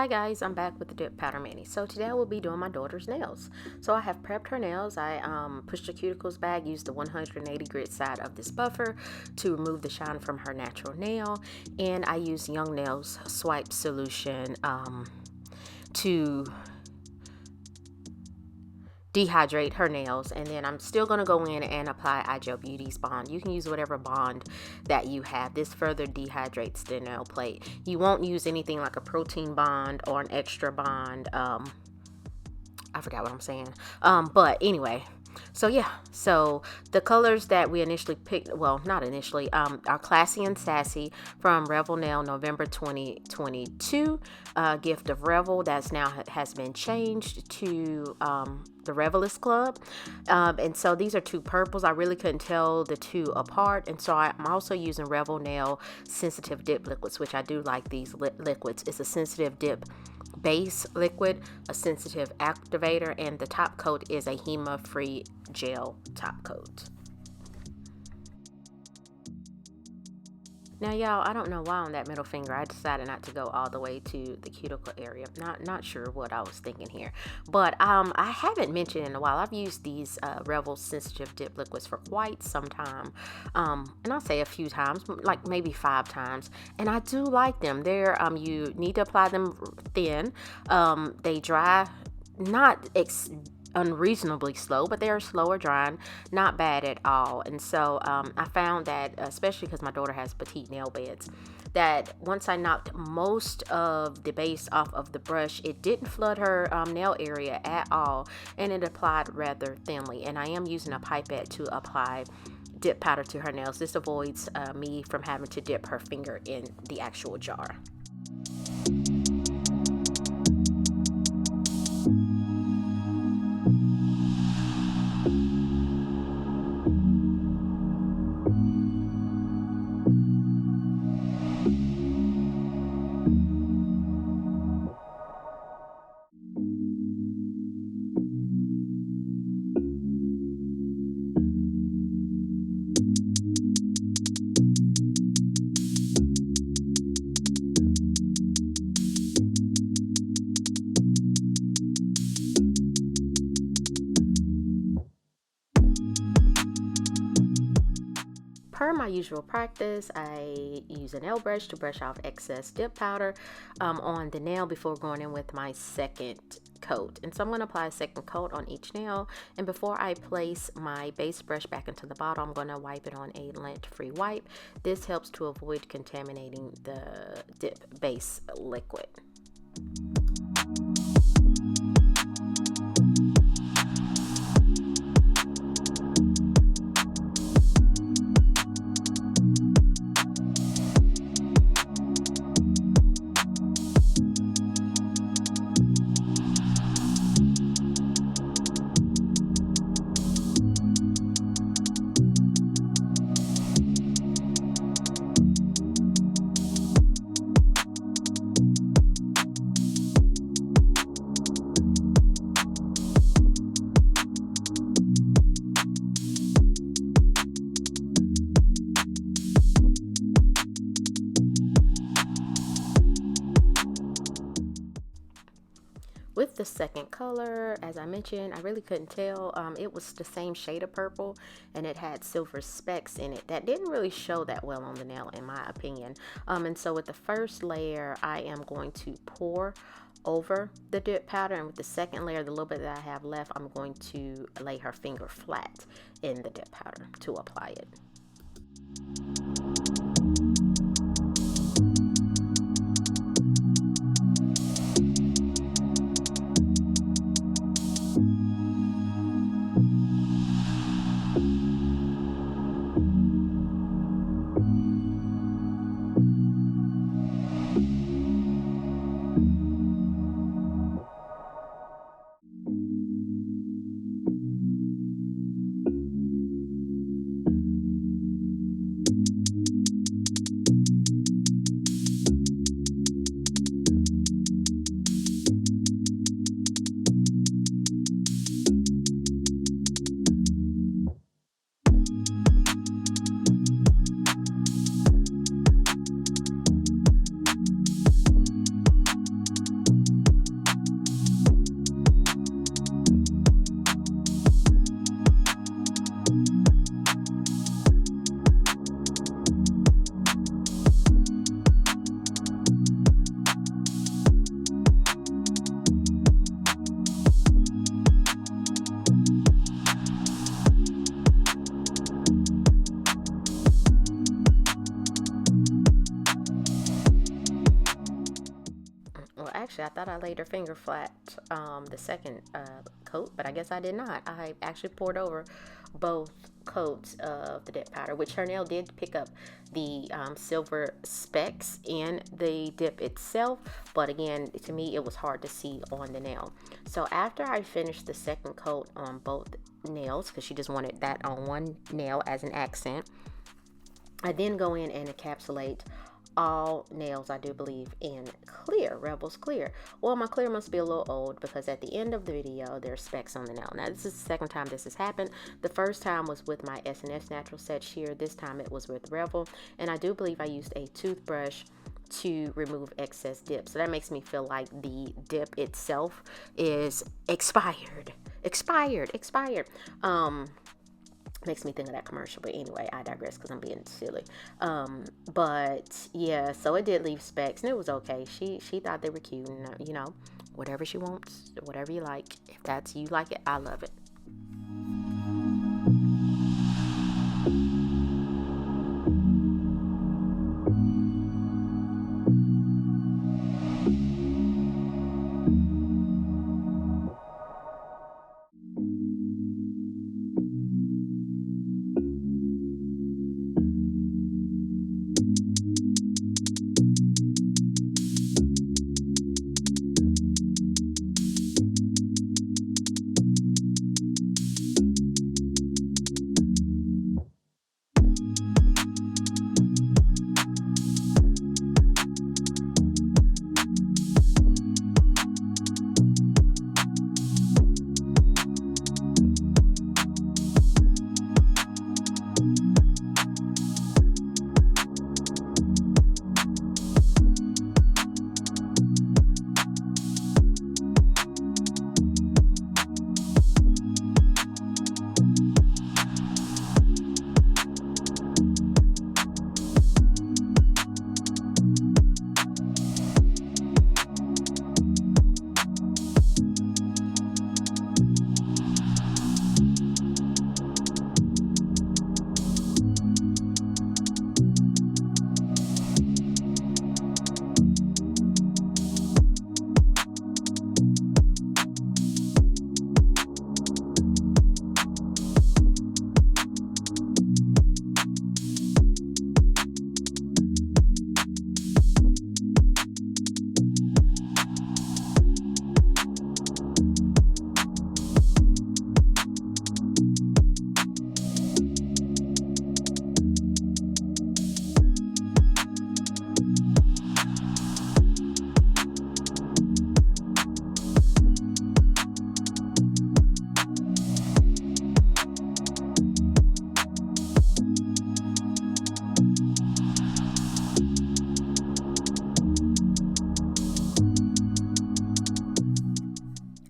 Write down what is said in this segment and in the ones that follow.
Hi guys, I'm back with the Dip Powder Mani. So today I will be doing my daughter's nails. So I have prepped her nails. I pushed the cuticles back, used the 180 grit side of this buffer to remove the shine from her natural nail, and I used Young Nails Swipe Solution to dehydrate her nails. And then I'm still going to go in and apply iGel Beauty's bond. You can use whatever bond that you have. This further dehydrates the nail plate. You won't use anything like a protein bond or an extra bond. I forgot what I'm saying. But anyway, so yeah, so the colors that we initially picked, well, not initially, are Classy and Sassy from Revel Nail November 2022. Gift of Revel, that's now has been changed to the Revelist Club. And so these are two purples. I really couldn't tell the two apart. And so I'm also using Revel Nail Sensitive Dip Liquids, which I do like these liquids. It's a sensitive dip base liquid, a sensitive activator, and the top coat is a HEMA-free gel top coat. Now, y'all, I don't know why on that middle finger I decided not to go all the way to the cuticle area. Not sure what I was thinking here. But I haven't mentioned in a while. I've used these Revel Sensitive Dip Liquids for quite some time. And I'll say a few times, like maybe 5 times. And I do like them. They're you need to apply them thin. They dry not unreasonably slow, but they are slower drying, not bad at all. And so I found that, especially because my daughter has petite nail beds, that once I knocked most of the base off of the brush, it didn't flood her nail area at all, and it applied rather thinly. And I am using a pipette to apply dip powder to her nails. This avoids me from having to dip her finger in the actual jar. Per my usual practice, I use a nail brush to brush off excess dip powder on the nail before going in with my second coat. And so I'm going to apply a second coat on each nail. And before I place my base brush back into the bottle, I'm going to wipe it on a lint-free wipe. This helps to avoid contaminating the dip base liquid. With the second color, as I mentioned, I really couldn't tell. It was the same shade of purple, and it had silver specks in it that didn't really show that well on the nail, in my opinion. And so with the first layer, I am going to pour over the dip powder, and with the second layer, the little bit that I have left, I'm going to lay her finger flat in the dip powder to apply it. Actually, I thought I laid her finger flat the second coat, but I guess I did not. I actually poured over both coats of the dip powder, which her nail did pick up the silver specks in the dip itself, but again, to me it was hard to see on the nail. So after I finished the second coat on both nails, because she just wanted that on one nail as an accent, I then go in and encapsulate all nails, I do believe, in clear, Rebels clear. Well, my clear must be a little old because at the end of the video there's specks on the nail. Now this is the second time this has happened. The first time was with my S&S natural set shear. This time it was with Revel, and I do believe I used a toothbrush to remove excess dip. So that makes me feel like the dip itself is expired. Makes me think of that commercial, but anyway, I digress because I'm being silly. But yeah, so it did leave specks, and it was okay. She thought they were cute, and you know, whatever she wants, whatever you like. If that's you like it, I love it.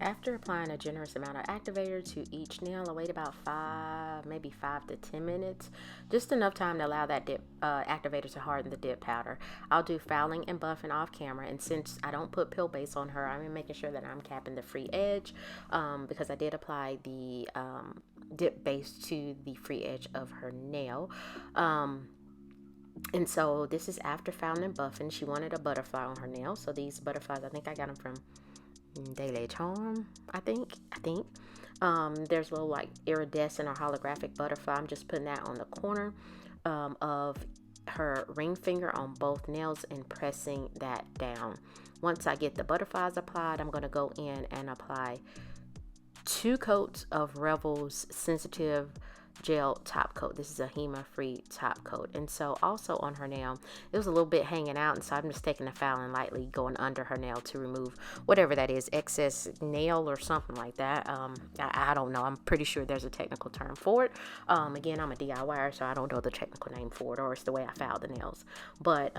After applying a generous amount of activator to each nail, I wait about 5 to 10 minutes, just enough time to allow that dip activator to harden the dip powder. I'll do fouling and buffing off camera, and since I don't put pill base on her, I'm making sure that I'm capping the free edge because I did apply the dip base to the free edge of her nail. And so this is after fouling and buffing. She wanted a butterfly on her nail, so these butterflies, I think I got them from Daily Charm, I think. There's a little like iridescent or holographic butterfly. I'm just putting that on the corner of her ring finger on both nails and pressing that down. Once I get the butterflies applied, I'm going to go in and apply 2 coats of Revel's Sensitive Gel Top Coat. This is a HEMA free top coat. And so also on her nail, it was a little bit hanging out, and so I'm just taking the file and lightly going under her nail to remove whatever that is, excess nail or something like that. I don't know. I'm pretty sure there's a technical term for it. Again, I'm a DIYer, so I don't know the technical name for it, or it's the way I file the nails. But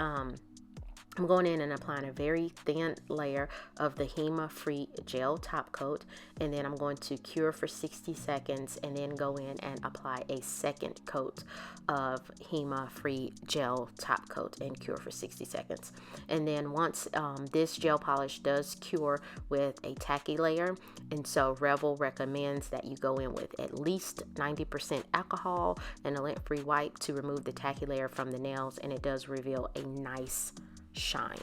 I'm going in and applying a very thin layer of the HEMA free gel top coat, and then I'm going to cure for 60 seconds and then go in and apply a second coat of HEMA free gel top coat and cure for 60 seconds. And then once this gel polish does cure with a tacky layer, and so Revel recommends that you go in with at least 90% alcohol and a lint-free wipe to remove the tacky layer from the nails, and it does reveal a nice shine.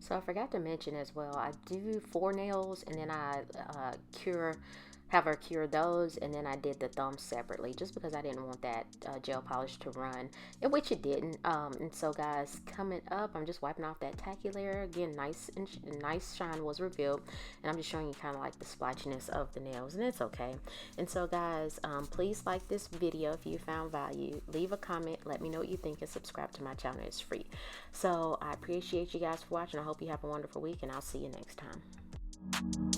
So I forgot to mention as well, I do 4 nails, and then I have her cure those, and then I did the thumbs separately just because I didn't want that gel polish to run, in which it didn't. And so guys, coming up, I'm just wiping off that tacky layer again. Nice shine was revealed, and I'm just showing you kind of like the splotchiness of the nails, and it's okay. And so guys, please like this video if you found value. Leave a comment, let me know what you think, and subscribe to my channel. It's free. So I appreciate you guys for watching. I hope you have a wonderful week, and I'll see you next time.